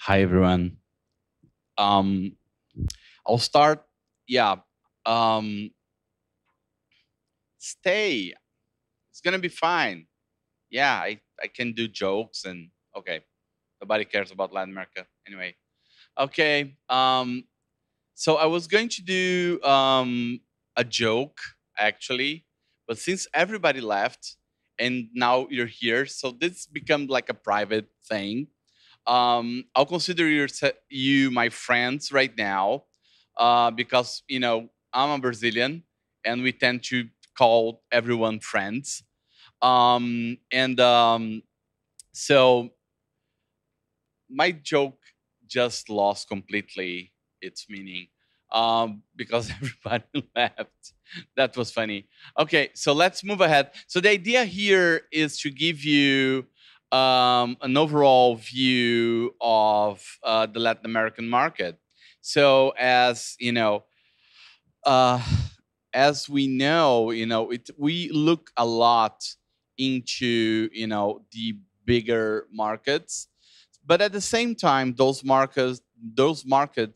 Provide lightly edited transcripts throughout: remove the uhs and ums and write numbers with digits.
Hi everyone. Um, I'll start. Yeah. Um, Stay. It's gonna be fine. Yeah, I can do jokes and okay. Nobody cares about Latin America anyway. Okay. So I was going to do a joke actually, but since everybody left and now you're here, so this become like a private thing. I'll consider you my friends right now because I'm a Brazilian and we tend to call everyone friends. And So my joke just lost completely its meaning because everybody left. That was funny. Okay, so let's move ahead. So the idea here is to give you an overall view of the Latin American market. So uh, as we know, we look a lot into the bigger markets, but at the same time, those markets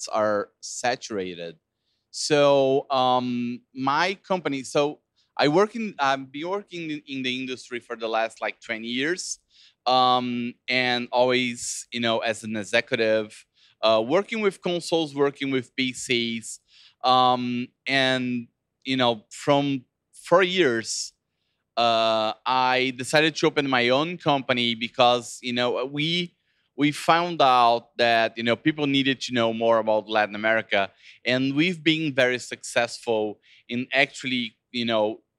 are saturated. So my company, so I've been working in the industry for the last like 20 years, and always as an executive, working with consoles, working with PCs, and from 4 years I decided to open my own company because we found out that people needed to know more about Latin America, and we've been very successful in actually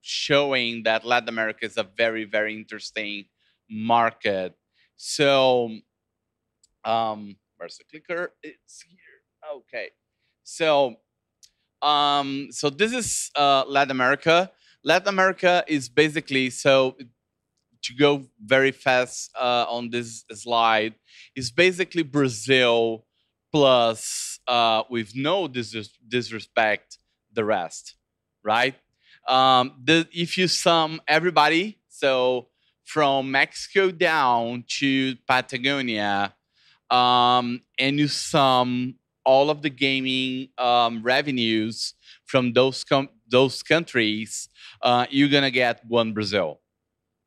showing that Latin America is a very very interesting market. So where's the clicker? It's here. Okay. So so this is Latin America. Latin America is basically, so to go very fast on this slide, is basically Brazil plus, with no disrespect, the rest, right? If you sum everybody, so from Mexico down to Patagonia, and you sum all of the gaming revenues from those countries, you're gonna get one Brazil.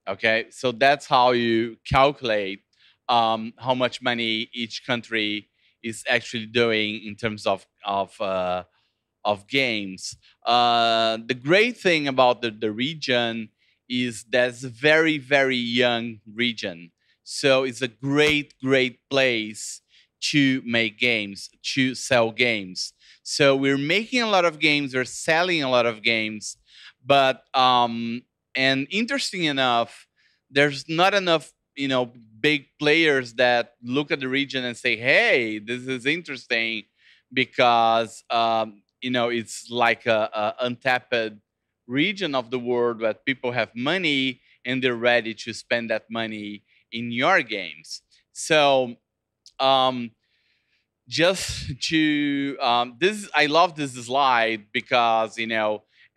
Okay, so that's how you calculate how much money each country is actually doing in terms of games. The great thing about the region is that's a very very young region, so it's a great place to make games, to sell games. So we're making a lot of games, we're selling a lot of games, but and interesting enough, there's not enough big players that look at the region and say, hey, this is interesting, because it's like a untapped region of the world where people have money and they're ready to spend that money in your games. So um, just to this, I love this slide because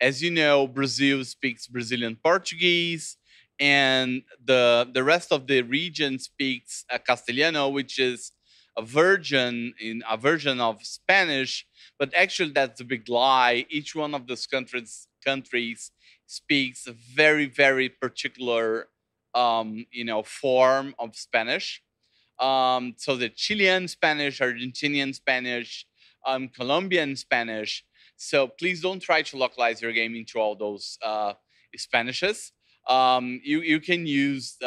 as you know, Brazil speaks Brazilian Portuguese, and the rest of the region speaks Castelhano, which is a version of Spanish. But actually, that's a big lie. Each one of those countries speaks a very very particular form of Spanish. So the Chilean Spanish, Argentinian Spanish, Colombian Spanish. So please don't try to localize your game into all those Spanishes. You can use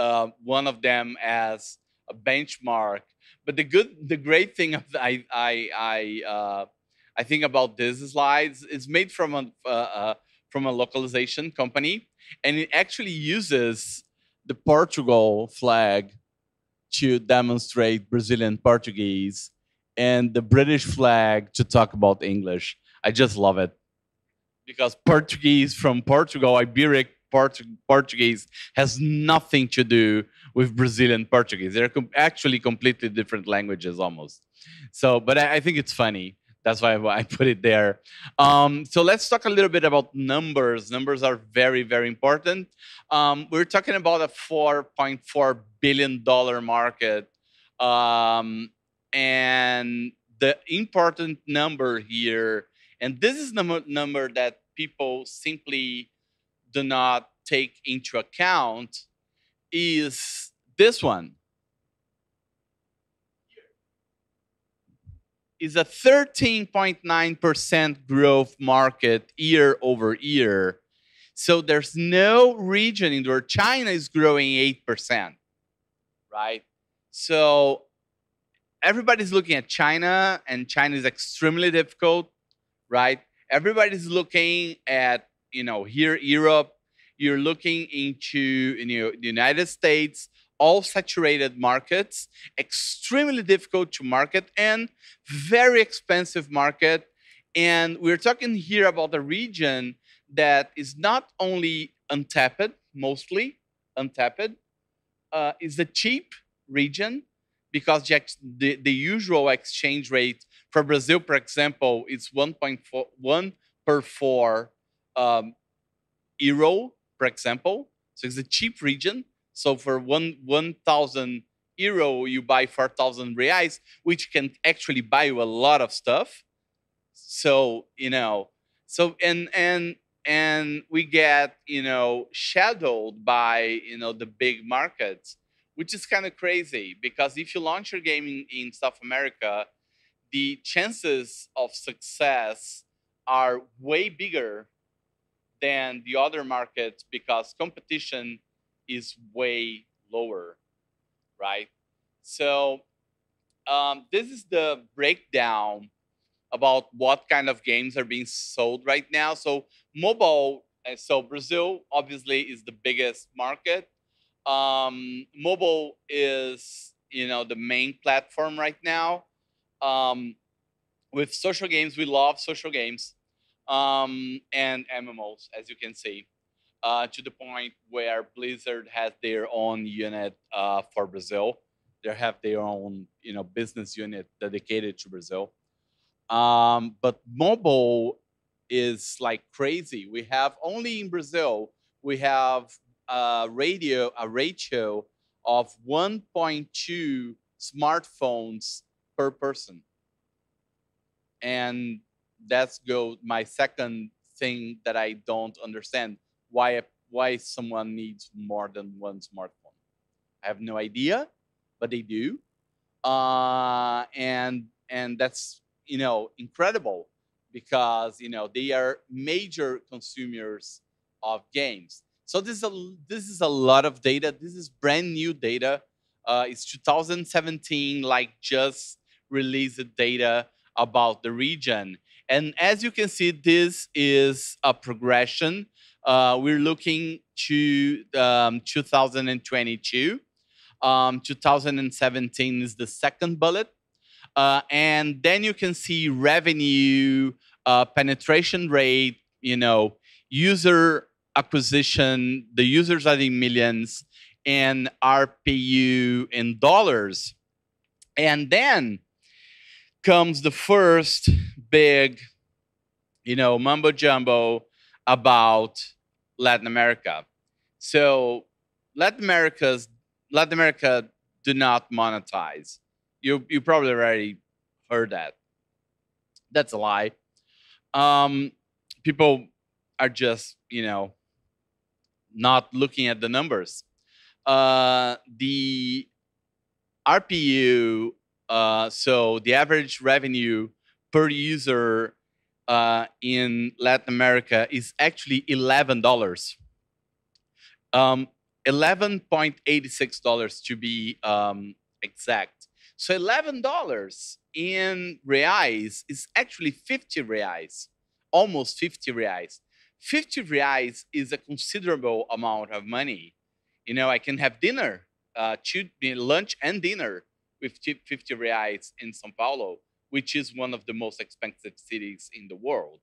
one of them as a benchmark. But the great thing I think about this slides is made from a localization company, and it actually uses the Portugal flag to demonstrate Brazilian Portuguese and the British flag to talk about English. I just love it because Portuguese from Portugal, Iberic Portuguese, has nothing to do with Brazilian Portuguese. They're actually completely different languages almost. So, but I think it's funny. That's why I put it there. So let's talk a little bit about numbers. Numbers are very, very important. We're talking about a $4.4 billion market. Um, and the important number here, and this is the number that people simply do not take into account, is this one. Is a 13.9% growth market year over year. So there's no region in where China is growing 8%, right? So everybody's looking at China, and China is extremely difficult, right? Everybody's looking at, here Europe, you're looking into, the United States, all saturated markets, extremely difficult to market and very expensive market. And we're talking here about a region that is not only untapped, mostly untapped, is a cheap region because the usual exchange rate for Brazil, for example, is 1.41 per 4 euro, for example. So it's a cheap region. So for 1,000 euro, you buy 4,000 reais, which can actually buy you a lot of stuff. So and we get shadowed by the big markets, which is kind of crazy because if you launch your game in South America, the chances of success are way bigger than the other markets because competition is way lower, right? So this is the breakdown about what kind of games are being sold right now. So mobile, so Brazil obviously is the biggest market. Mobile is the main platform right now. With social games, we love social games and MMOs, as you can see, to the point where Blizzard has their own unit for Brazil. They have their own business unit dedicated to Brazil. But mobile is like crazy. We have only in Brazil, we have a ratio of 1.2 smartphones per person. And that's my second thing that I don't understand. Why someone needs more than one smartphone. I have no idea, but they do. And that's incredible because they are major consumers of games. So this is a lot of data. This is brand new data. It's 2017, like just released data about the region. And as you can see, this is a progression. We're looking to 2022. 2017 is the second bullet. And then you can see revenue, penetration rate, user acquisition, the users are in millions, and RPU in dollars. And then comes the first big, mumbo jumbo about Latin America. So Latin America do not monetize. You probably already heard that. That's a lie. People are just not looking at the numbers. The RPU, so the average revenue per user in Latin America is actually $11. $11.86 to be exact. So $11 in reais is actually 50 reais, almost 50 reais. 50 reais is a considerable amount of money. I can have dinner, lunch and dinner with 50 reais in São Paulo, which is one of the most expensive cities in the world.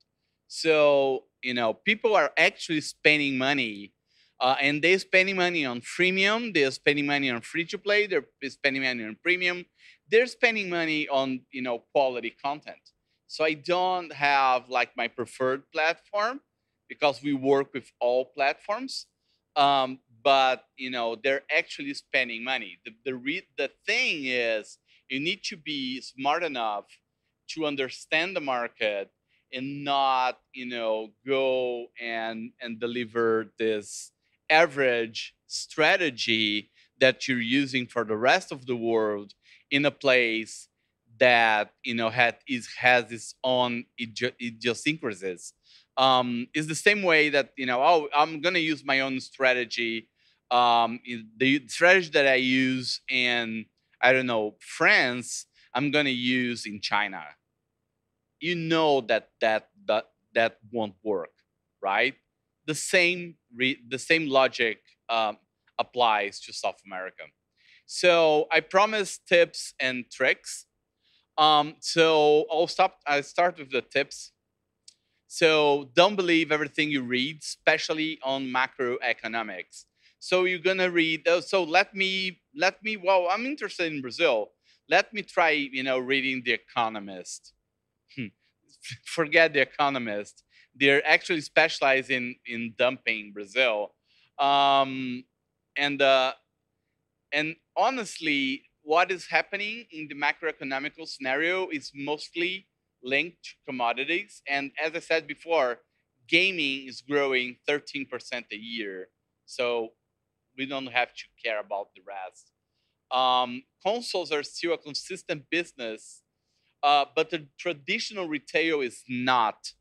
So, people are actually spending money. And they're spending money on freemium. They're spending money on free to play. They're spending money on premium. They're spending money on quality content. So I don't have like my preferred platform because we work with all platforms. But they're actually spending money. The thing is, You need to be smart enough to understand the market and not, go and deliver this average strategy that you're using for the rest of the world in a place that has its own idiosyncrasies. It's the same way that I'm gonna use my own strategy. The strategy that I use in, I don't know, France, I'm gonna use in China. That won't work, right? The same logic applies to South America. So I promise tips and tricks. So I start with the tips. So don't believe everything you read, especially on macroeconomics. So you're gonna read. So let me. Well, I'm interested in Brazil. Let me try, reading The Economist. Forget The Economist. They're actually specialized in dumping Brazil, um, and honestly, what is happening in the macroeconomical scenario is mostly linked to commodities. And as I said before, gaming is growing 13% a year. So we don't have to care about the rest. Consoles are still a consistent business, but the traditional retail is not.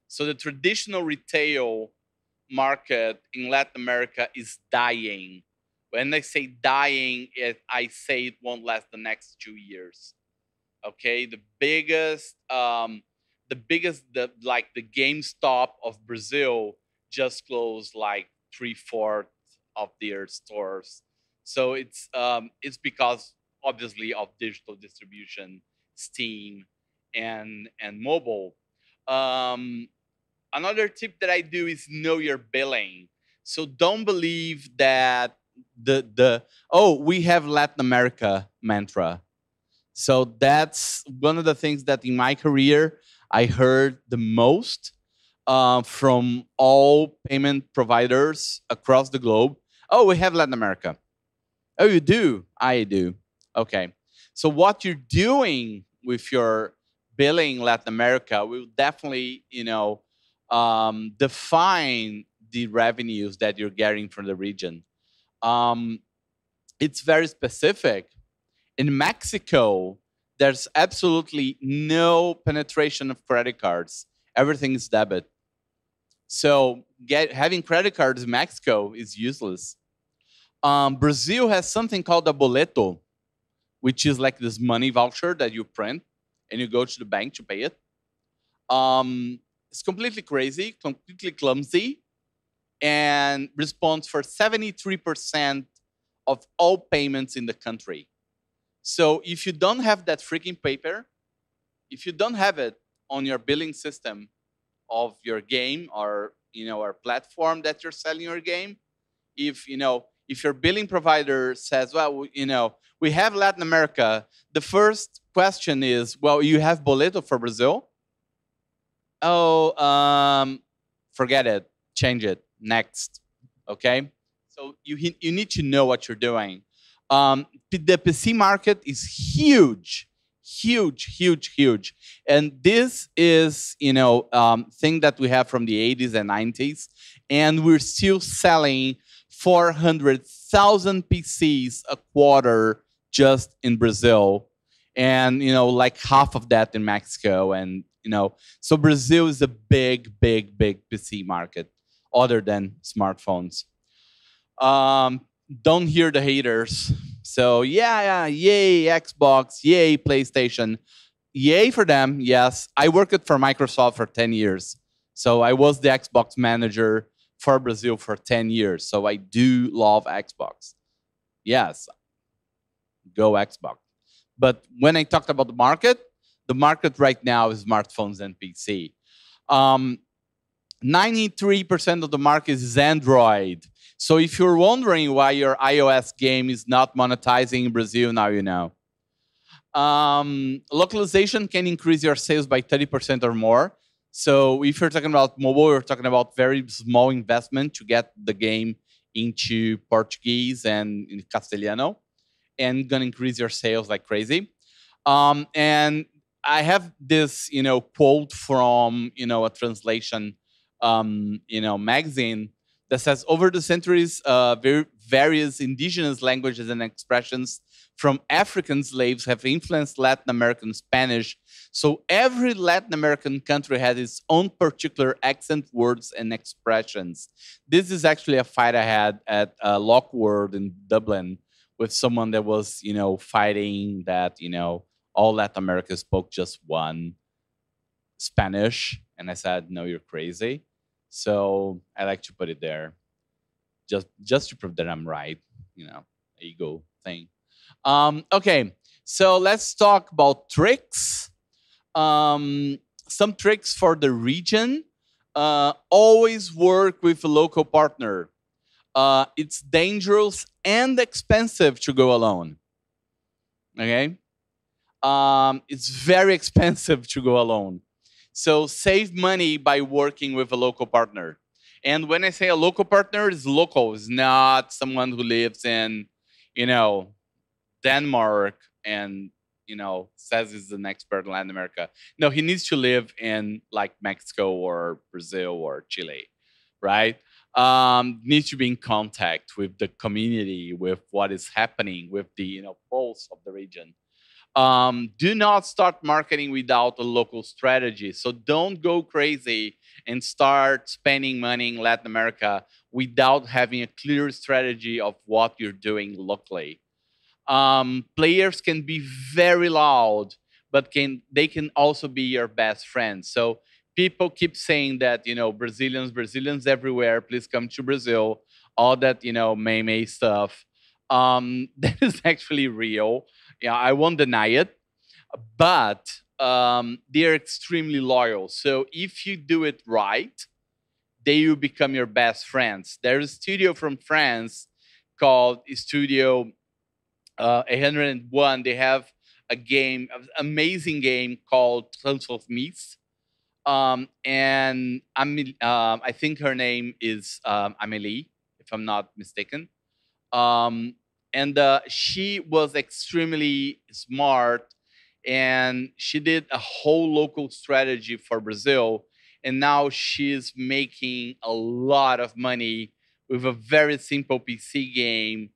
So the traditional retail market in Latin America is dying. When I say dying, I say it won't last the next 2 years. Okay, the GameStop of Brazil just closed like 3/4 of their stores. So it's because obviously of digital distribution, Steam, and mobile. Um, Another tip that I do is know your billing. So don't believe that the we have Latin America mantra. So that's one of the things that in my career I heard the most from all payment providers across the globe. Oh, we have Latin America. Oh, you do? I do. Okay. So what you're doing with your billing Latin America will definitely, define the revenues that you're getting from the region. Um, it's very specific. In Mexico, there's absolutely no penetration of credit cards. Everything is debit. So having credit cards in Mexico is useless. Brazil has something called a boleto, which is like this money voucher that you print and you go to the bank to pay it. It's completely crazy, completely clumsy, and responds for 73% of all payments in the country. So if you don't have that freaking paper, if you don't have it on your billing system of your game or or platform that you're selling your game, if your billing provider says, well, we have Latin America, the first question is, well, you have boleto for Brazil? Oh, forget it, change it, next. Okay, so you need to know what you're doing. The PC market is huge, huge, huge, huge, and this is thing that we have from the 80s and 90s, and we're still selling 400,000 PCs a quarter just in Brazil, and like half of that in Mexico, and so Brazil is a big, big, big PC market, other than smartphones. Don't hear the haters. So yeah, yay Xbox, yay PlayStation, yay for them. Yes, I worked for Microsoft for 10 years, so I was the Xbox manager for Brazil for 10 years. So I do love Xbox. Yes, go Xbox. But when I talked about the market right now is smartphones and PC. 93% of the market is Android. So if you're wondering why your iOS game is not monetizing in Brazil, now you know. Localization can increase your sales by 30% or more. So if you're talking about mobile, you're talking about very small investment to get the game into Portuguese and in Castelhano, and gonna increase your sales like crazy. And I have this, quote from, a translation, magazine that says, over the centuries, various indigenous languages and expressions from African slaves have influenced Latin American Spanish. So every Latin American country has its own particular accent, words, and expressions. This is actually a fight I had at Lockwood in Dublin with someone that was, fighting that, all Latin America spoke just one Spanish. And I said, no, you're crazy. So I like to put it there just to prove that I'm right, ego thing. Okay, so let's talk about tricks. Some tricks for the region. Always work with a local partner. It's dangerous and expensive to go alone. Okay? It's very expensive to go alone. So save money by working with a local partner. And when I say a local partner, it's local. It's not someone who lives in, Denmark and, says he's an expert in Latin America. No, he needs to live in like Mexico or Brazil or Chile, right? Needs to be in contact with the community, with what is happening, with the, pulse of the region. Do not start marketing without a local strategy. So don't go crazy and start spending money in Latin America without having a clear strategy of what you're doing locally. Players can be very loud, but they can also be your best friends. So people keep saying that, Brazilians everywhere, please come to Brazil. All that, meme stuff. That is actually real. Yeah, I won't deny it, but they're extremely loyal. So if you do it right, they will become your best friends. There's a studio from France called Studio 801. They have a game, an amazing game called Tons of Myths. And I think her name is Amélie, if I'm not mistaken. And she was extremely smart, and she did a whole local strategy for Brazil. And now she's making a lot of money with a very simple PC game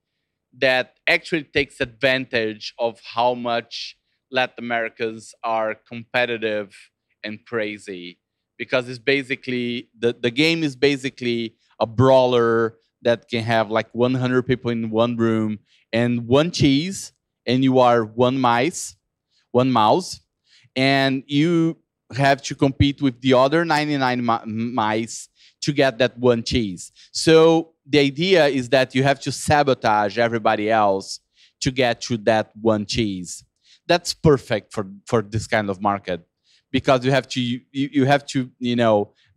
that actually takes advantage of how much Latin Americans are competitive and crazy, because it's basically the game is basically a brawler that can have like 100 people in one room and one cheese, and you are one mouse, and you have to compete with the other 99 mice to get that one cheese. So the idea is that you have to sabotage everybody else to get to that one cheese. That's perfect for this kind of market, because you have to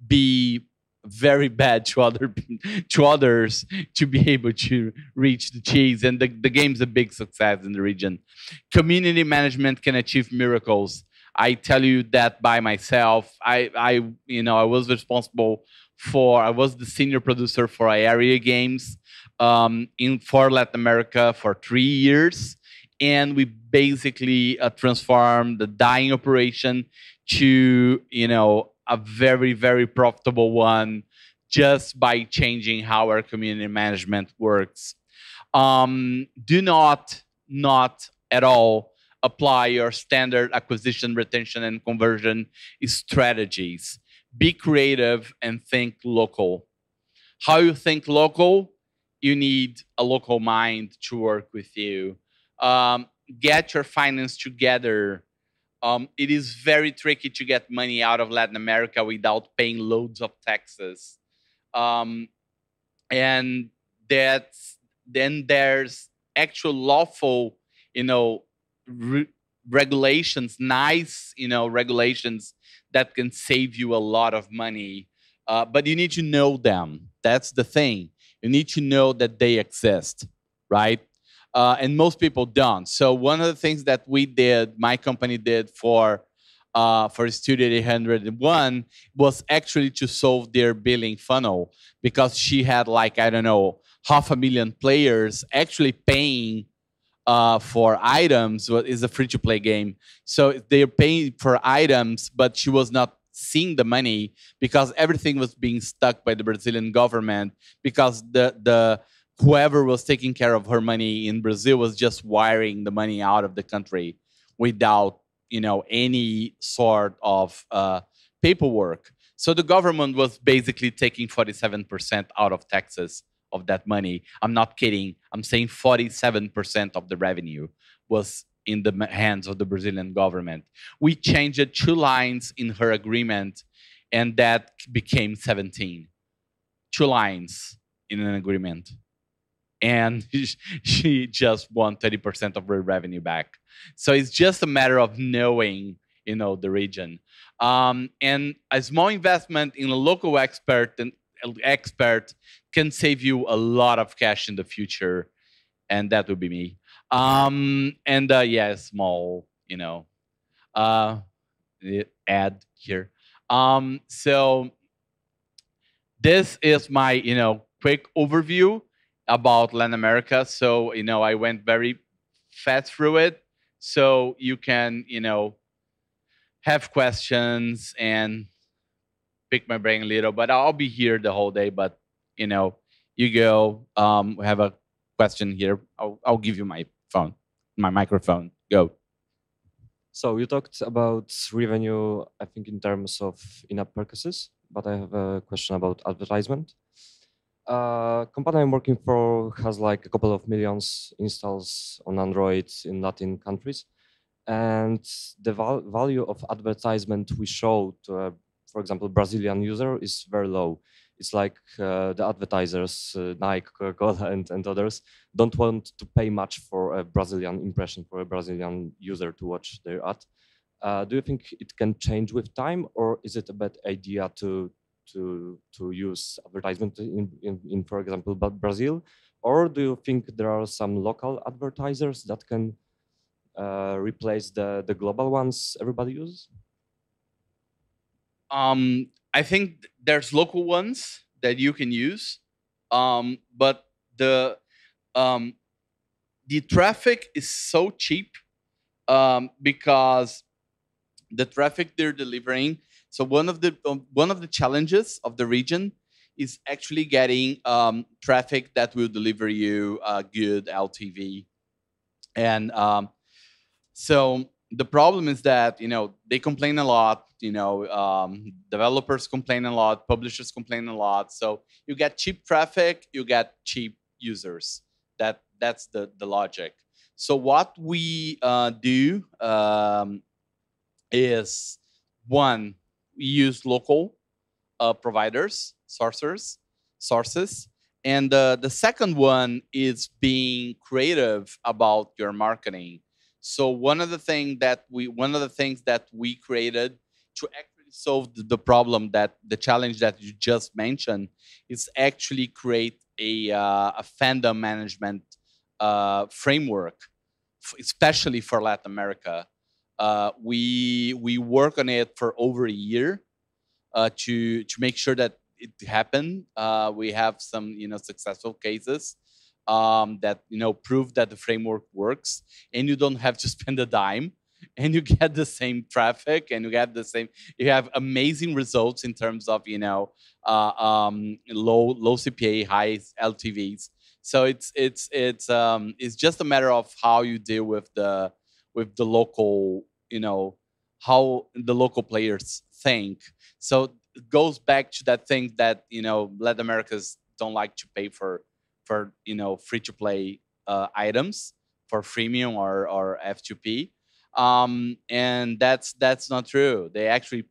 be very bad to others to be able to reach the cheese. And the game's a big success in the region. Community management can achieve miracles. I tell you that by myself. I was responsible for, I was the senior producer for AeriaGames for Latin America for 3 years. And we basically transformed the dying operation to, a very, very profitable one, just by changing how our community management works. Do not at all apply your standard acquisition, retention, and conversion strategies. Be creative and think local. How you think local? You need a local mind to work with you. Get your finance together. It is very tricky to get money out of Latin America without paying loads of taxes. And then there's actual lawful, regulations, nice, regulations that can save you a lot of money. But you need to know them. That's the thing. You need to know that they exist, right? And most people don't. So one of the things that we did, my company did for Studio 801, was actually to solve their billing funnel, because she had like, I don't know, 500,000 players actually paying for items. Is a free-to-play game, so they're paying for items, but she was not seeing the money because everything was being stuck by the Brazilian government, because the whoever was taking care of her money in Brazil was just wiring the money out of the country without any sort of paperwork. So the government was basically taking 47% out of taxes of that money. I'm not kidding. I'm saying 47% of the revenue was in the hands of the Brazilian government. We changed 2 lines in her agreement, and that became 17. 2 lines in an agreement. And she just won 30% of her revenue back. So it's just a matter of knowing, the region. And a small investment in a local expert can save you a lot of cash in the future, and that would be me. And yeah, small, uh, ad here. So this is my, quick overview about Latin America. So, I went very fast through it. So you can, have questions and pick my brain a little, but I'll be here the whole day. But, you go, we have a question here. I'll give you my phone, my microphone. Go. So you talked about revenue, I think, in terms of in-app purchases, but I have a question about advertisement. Company I'm working for has like a couple of millions installs on Android in Latin countries, and the value of advertisement we show to, for example, Brazilian user is very low. It's like the advertisers, Nike, Coca-Cola, and others, don't want to pay much for a Brazilian impression, for a Brazilian user to watch their ad. Do you think it can change with time, or is it a bad idea to use advertisement in for example, Brazil? Or do you think there are some local advertisers that can replace the global ones everybody uses? I think there's local ones that you can use, but um, the traffic is so cheap, because the traffic they're delivering. So one of the challenges of the region is actually getting traffic that will deliver you good LTV, and so the problem is that they complain a lot. Developers complain a lot, publishers complain a lot. So you get cheap traffic, you get cheap users. That's the logic. So what we do is, one, we use local providers, sources, and the second one is being creative about your marketing. So one of the things that we created to actually solve the challenge that you just mentioned, is actually create a fandom management framework, especially for Latin America. We work on it for over a year to make sure that it happened. We have some successful cases that prove that the framework works, and you don't have to spend a dime, and you get the same traffic, and you have amazing results in terms of low CPA, high LTVs. So it's just a matter of how you deal with the local, how the local players think. So it goes back to that thing that Latin Americans don't like to pay for free to play items, for freemium or F2P, and that's not true. They actually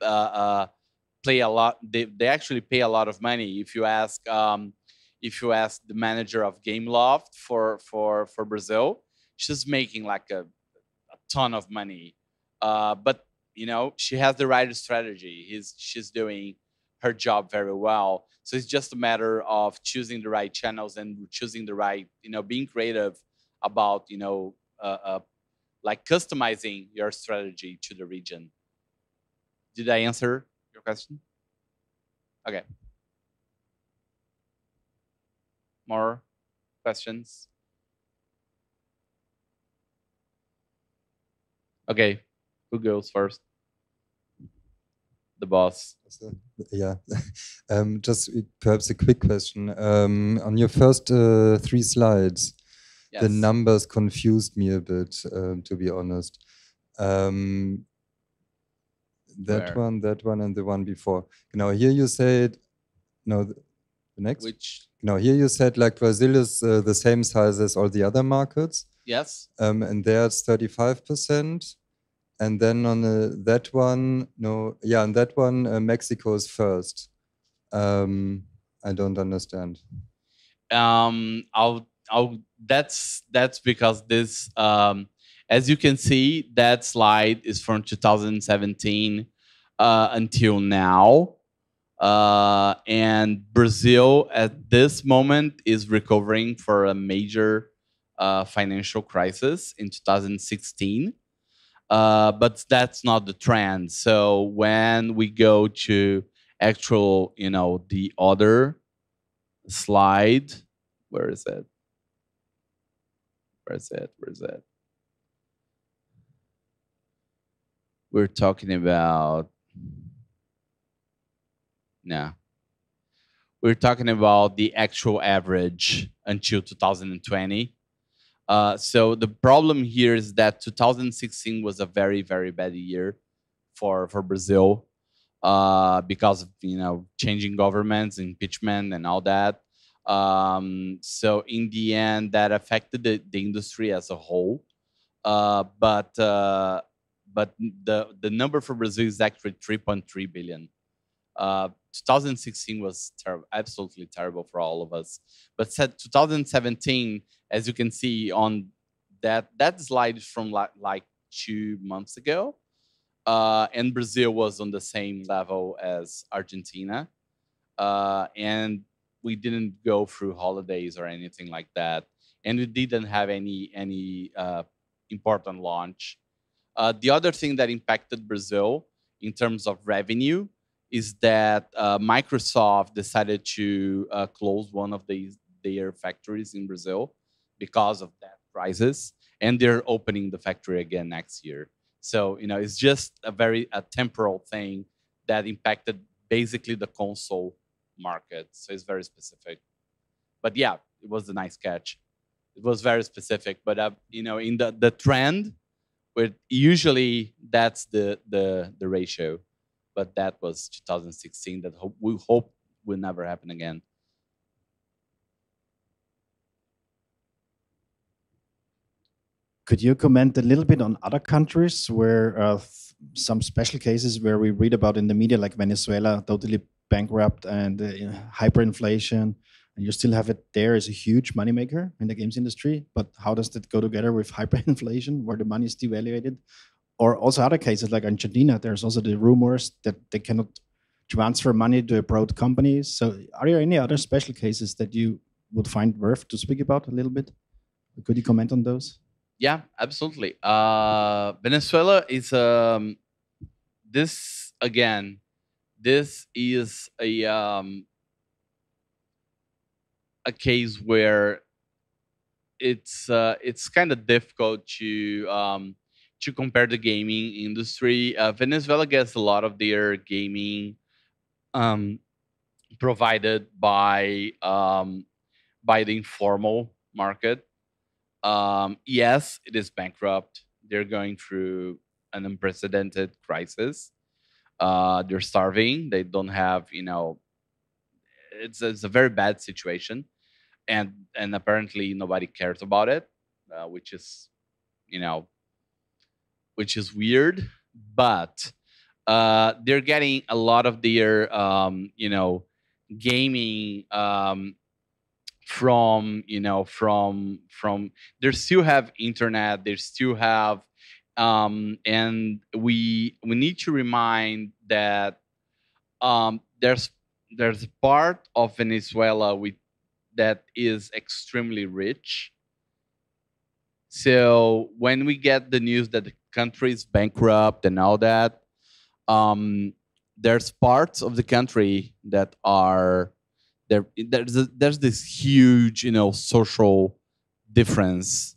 play a lot. They actually pay a lot of money. If you ask the manager of Gameloft for Brazil, she's making like a ton of money, but she has the right strategy. She's doing her job very well. So it's just a matter of choosing the right channels and choosing the right, being creative about, like customizing your strategy to the region. Did I answer your question? Okay. More questions? Okay, who goes first? The boss. So, yeah, just perhaps a quick question. On your first 3 slides, Yes. the numbers confused me a bit, to be honest. That Where? one, and the one before. Now here you said, no, the next. Which? No, here you said like Brazil is the same size as all the other markets. Yes. And there it's 35%. And then on that one, no, yeah, on that one, Mexico is first. I don't understand. That's because this, as you can see, that slide is from 2017 until now. And Brazil at this moment is recovering for a major financial crisis in 2016. But that's not the trend. So when we go to actual, the other slide, where is it? We're talking about, no. We're talking about the actual average until 2020. So the problem here is that 2016 was a very, very bad year for Brazil because of changing governments, impeachment, and all that. So in the end, that affected the industry as a whole. But the number for Brazil is actually 3.3 billion. 2016 was absolutely terrible for all of us. But 2017, as you can see on that slide is from like 2 months ago, and Brazil was on the same level as Argentina, and we didn't go through holidays or anything like that, and we didn't have any important launch. The other thing that impacted Brazil in terms of revenue is that Microsoft decided to close one of their factories in Brazil because of that crisis, and they're opening the factory again next year. So it's just a temporal thing that impacted basically the console market. So it's very specific. But yeah, it was a nice catch. It was very specific, but in the trend, where usually that's the ratio, but that was 2016. That we hope will never happen again. Could you comment a little bit on other countries where some special cases where we read about in the media, like Venezuela, totally bankrupt and hyperinflation, and you still have it there as a huge moneymaker in the games industry? But how does that go together with hyperinflation, where the money is devaluated? Or also other cases like Argentina, there's also the rumors that they cannot transfer money to abroad companies. So are there any other special cases that you would find worth to speak about a little bit? Could you comment on those? Yeah, absolutely. Venezuela is this again. This is a case where it's kind of difficult to compare the gaming industry. Venezuela gets a lot of their gaming provided by the informal market. Yes, it is bankrupt. They're going through an unprecedented crisis. They're starving. They don't have, it's a very bad situation, and apparently nobody cares about it, which is, which is weird. But they're getting a lot of their, gaming from they still have internet, they still have and we need to remind that there's a part of Venezuela that is extremely rich. So when we get the news that the country is bankrupt and all that, there's parts of the country that are there. There's this huge, social difference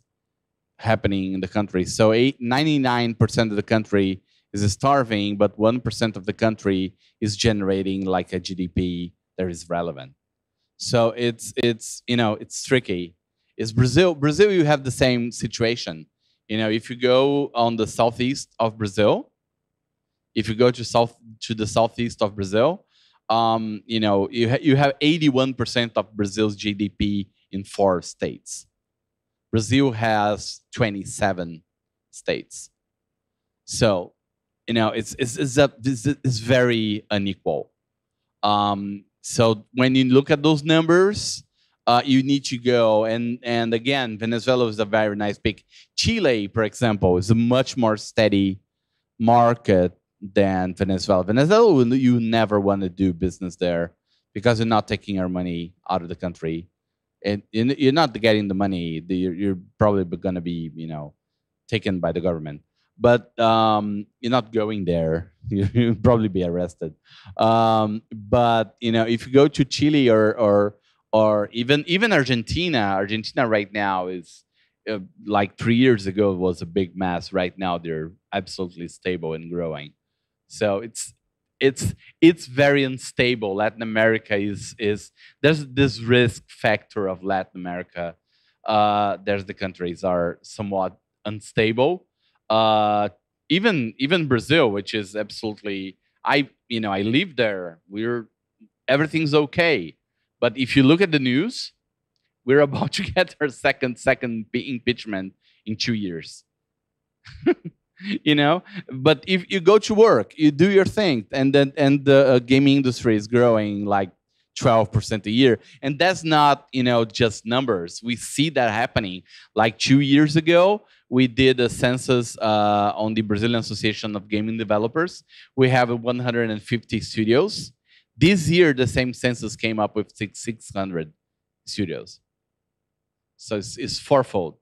happening in the country. So 99% of the country is starving, but 1% of the country is generating like a GDP that is relevant. So it's tricky. Is Brazil? Brazil, you have the same situation. If you go on the southeast of Brazil, if you go to the southeast of Brazil, you have 81% of Brazil's GDP in 4 states. Brazil has 27 states. So, it's very unequal. So when you look at those numbers, you need to go and again, Venezuela is a very nice pick. Chile, for example, is a much more steady market than Venezuela. Venezuela, you never want to do business there because you're not taking your money out of the country, and you're not getting the money. You're probably going to be, taken by the government. But you're not going there. You'll probably be arrested. But if you go to Chile or even Argentina right now is like 3 years ago was a big mess. Right now they're absolutely stable and growing. So it's very unstable. Latin America is there's this risk factor of Latin America. There's the countries are somewhat unstable. Even Brazil, which is absolutely I live there. Everything's okay. But if you look at the news, we're about to get our second impeachment in 2 years. But if you go to work, you do your thing, and the gaming industry is growing like 12% a year, and that's not just numbers. We see that happening. Like 2 years ago, we did a census on the Brazilian Association of Gaming Developers. We have 150 studios. This year, the same census came up with 600 studios. So it's fourfold,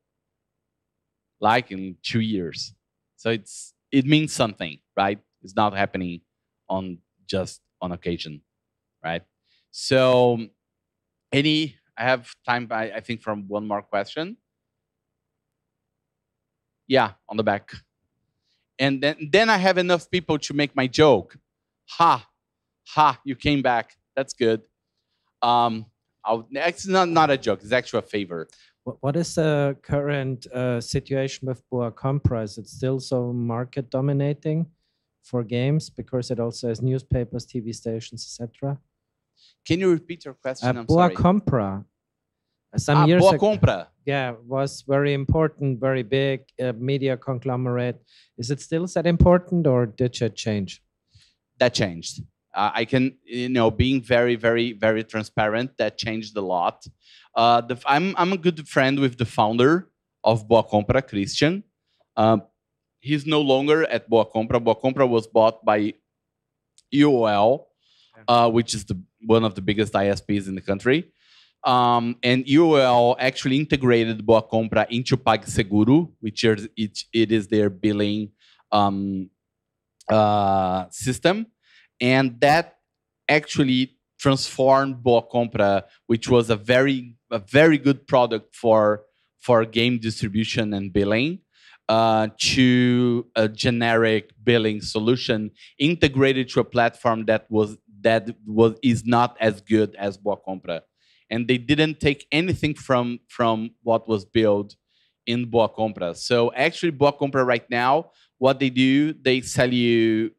like in 2 years. So it means something, right? It's not happening just on occasion, right? So I have time, I think, from one more question. Yeah, on the back. And then I have enough people to make my joke. Ha, you came back. That's good. It's not a joke. It's actually a favor. What is the current situation with Boa Compra? Is it still so market dominating for games because it also has newspapers, TV stations, etc.? Can you repeat your question? I'm Boa sorry. Compra. Some years Boa ago, Compra. Yeah, was very important, very big media conglomerate. Is it still that important, or did it change? That changed. I can, being very, very, very transparent, that changed a lot. I'm a good friend with the founder of Boa Compra, Christian. He's no longer at Boa Compra. Boa Compra was bought by UOL, which is one of the biggest ISPs in the country. And UOL actually integrated Boa Compra into PagSeguro, which is their billing system. And that actually transformed Boa Compra, which was a very good product for game distribution and billing, to a generic billing solution integrated to a platform that is not as good as Boa Compra. And they didn't take anything from what was built in Boa Compra. So actually, Boa Compra right now, what they do, they sell you,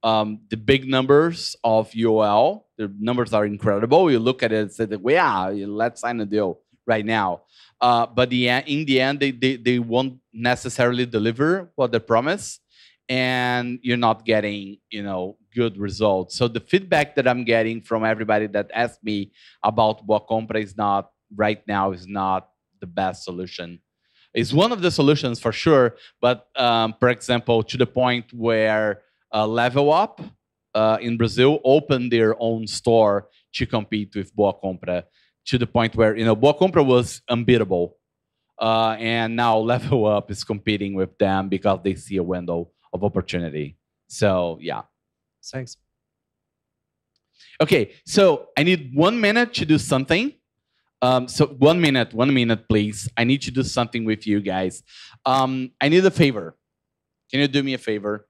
the big numbers of UOL. The numbers are incredible. You look at it and say, yeah, let's sign a deal right now. But in the end, they won't necessarily deliver what they promise, and you're not getting, good results. So the feedback that I'm getting from everybody that asked me about Boa Compra is not the best solution. It's one of the solutions for sure, but for example, to the point where Level Up in Brazil opened their own store to compete with Boa Compra, to the point where Boa Compra was unbeatable, and now Level Up is competing with them because they see a window of opportunity. So yeah. Thanks. Okay, so I need 1 minute to do something. So 1 minute, please. I need to do something with you guys. I need a favor. Can you do me a favor?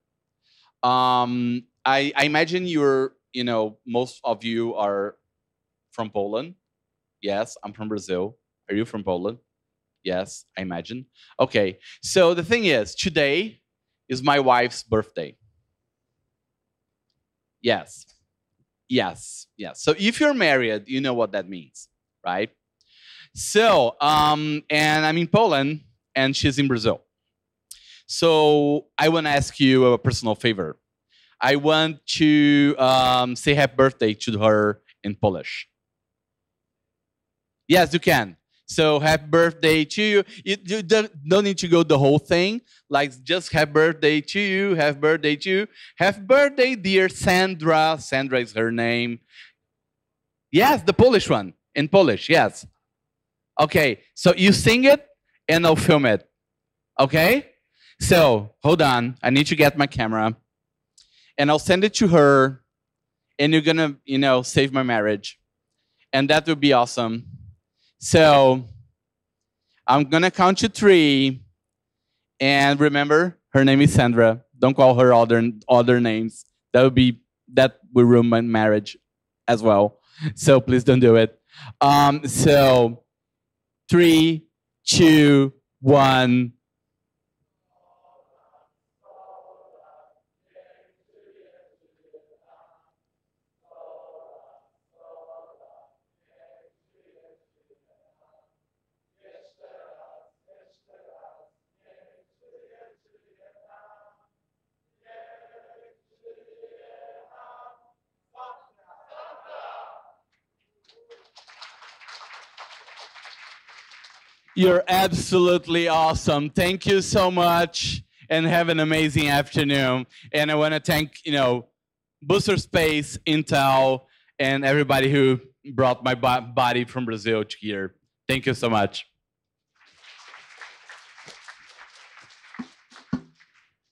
I imagine most of you are from Poland. Yes, I'm from Brazil. Are you from Poland? Yes, I imagine. Okay, so the thing is, today is my wife's birthday. Yes, yes, yes. So if you're married, you know what that means, right? So, and I'm in Poland, and she's in Brazil. So I want to ask you a personal favor. I want to say happy birthday to her in Polish. Yes, you can. So happy birthday to you. You don't need to go the whole thing. Like just happy birthday to you. Happy birthday to you. Happy birthday, dear Sandra. Sandra is her name. Yes, the Polish one. In Polish, yes. Okay, so you sing it and I'll film it. Okay? So hold on. I need to get my camera. And I'll send it to her. And you're gonna, save my marriage. And that would be awesome. So I'm gonna count to 3, and remember, her name is Sandra. Don't call her other names. That would ruin my marriage as well. So please don't do it. So 3, 2, 1. You're absolutely awesome. Thank you so much, and have an amazing afternoon. And I want to thank, Booster Space, Intel, and everybody who brought my body from Brazil to here. Thank you so much.